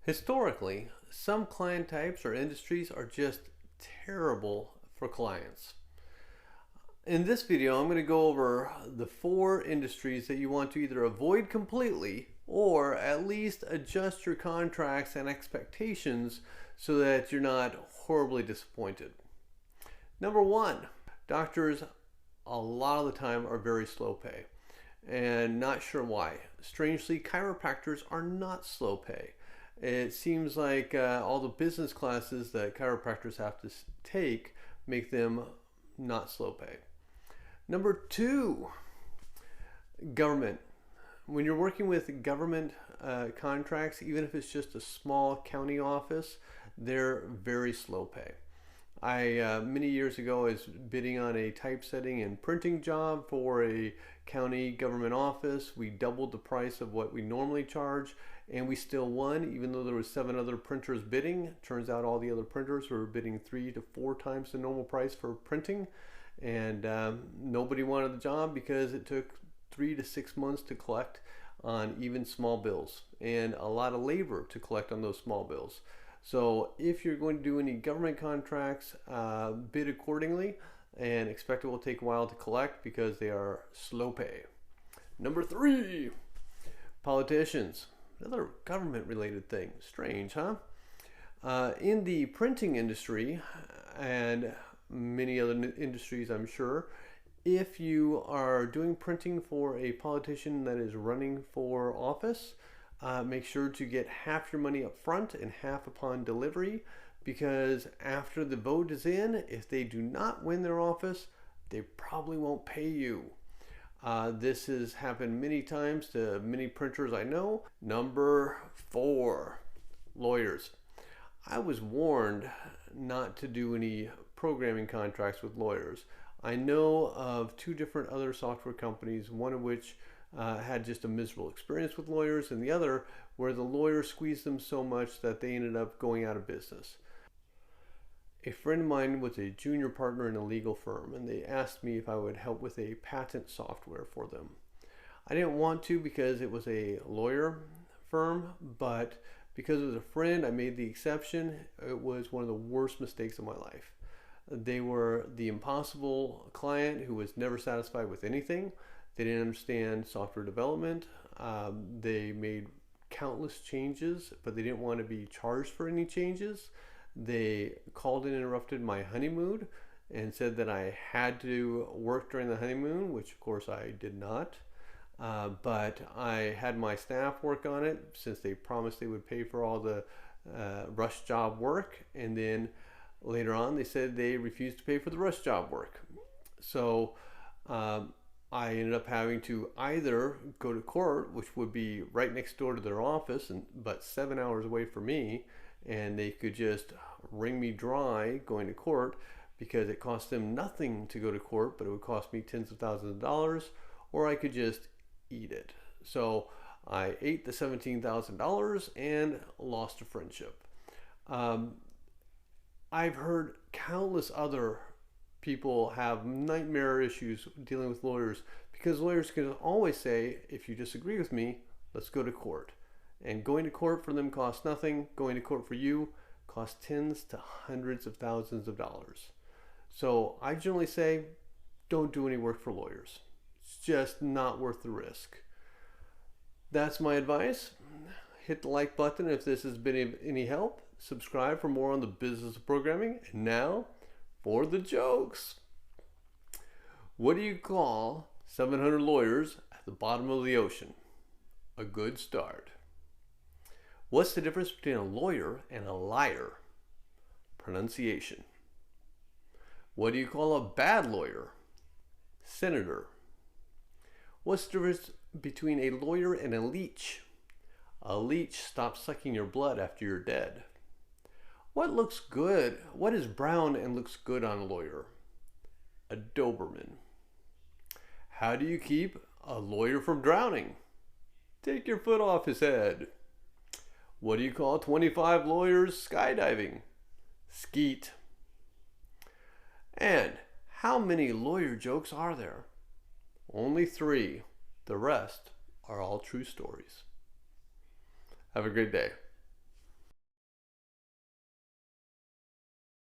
Historically, some client types or industries are just terrible for clients. In this video, I'm going to go over the 4 industries that you want to either avoid completely or at least adjust your contracts and expectations so that you're not horribly disappointed. Number 1, doctors a lot of the time are very slow pay, and not sure why. Strangely, chiropractors are not slow pay. It seems like all the business classes that chiropractors have to take make them not slow pay. Number 2, government. When you're working with government contracts, even if it's just a small county office, they're very slow pay. Many years ago, was bidding on a typesetting and printing job for a county government office. We doubled the price of what we normally charge, and we still won, even though there were 7 other printers bidding. Turns out all the other printers were bidding 3 to 4 times the normal price for printing, and nobody wanted the job because it took 3 to 6 months to collect on even small bills, and a lot of labor to collect on those small bills. So if you're going to do any government contracts, bid accordingly and expect it will take a while to collect because they are slow pay. Number 3, politicians. Another government related thing. Strange, huh? In the printing industry and many other industries, I'm sure, if you are doing printing for a politician that is running for office, make sure to get half your money up front and half upon delivery, because after the vote is in, if they do not win their office, they probably won't pay you. This has happened many times to many printers I know. Number 4, lawyers. I was warned not to do any programming contracts with lawyers. I know of 2 different other software companies, one of which had just a miserable experience with lawyers, and the other where the lawyer squeezed them so much that they ended up going out of business. A friend of mine was a junior partner in a legal firm, and they asked me if I would help with a patent software for them. I didn't want to because it was a lawyer firm, but because it was a friend, I made the exception. It was one of the worst mistakes of my life. They were the impossible client who was never satisfied with anything. They didn't understand software development. They made countless changes, but they didn't want to be charged for any changes. They called and interrupted my honeymoon and said that I had to work during the honeymoon, which of course I did not. But I had my staff work on it since they promised they would pay for all the rush job work. And then later on, they said they refused to pay for the rush job work. So I ended up having to either go to court, which would be right next door to their office, but 7 hours away from me, and they could just wring me dry going to court because it cost them nothing to go to court, but it would cost me tens of thousands of dollars, or I could just eat it. So I ate the $17,000 and lost a friendship. I've heard countless other people have nightmare issues dealing with lawyers because lawyers can always say, if you disagree with me, let's go to court. And going to court for them costs nothing. Going to court for you costs tens to hundreds of thousands of dollars. So I generally say, don't do any work for lawyers. It's just not worth the risk. That's my advice. Hit the like button if this has been any help. Subscribe for more on the business of programming. And now, for the jokes. What do you call 700 lawyers at the bottom of the ocean? A good start. What's the difference between a lawyer and a liar? Pronunciation. What do you call a bad lawyer? Senator. What's the difference between a lawyer and a leech? A leech stops sucking your blood after you're dead. What looks good? What is brown and looks good on a lawyer? A Doberman. How do you keep a lawyer from drowning? Take your foot off his head. What do you call 25 lawyers skydiving? Skeet. And how many lawyer jokes are there? Only 3. The rest are all true stories. Have a great day.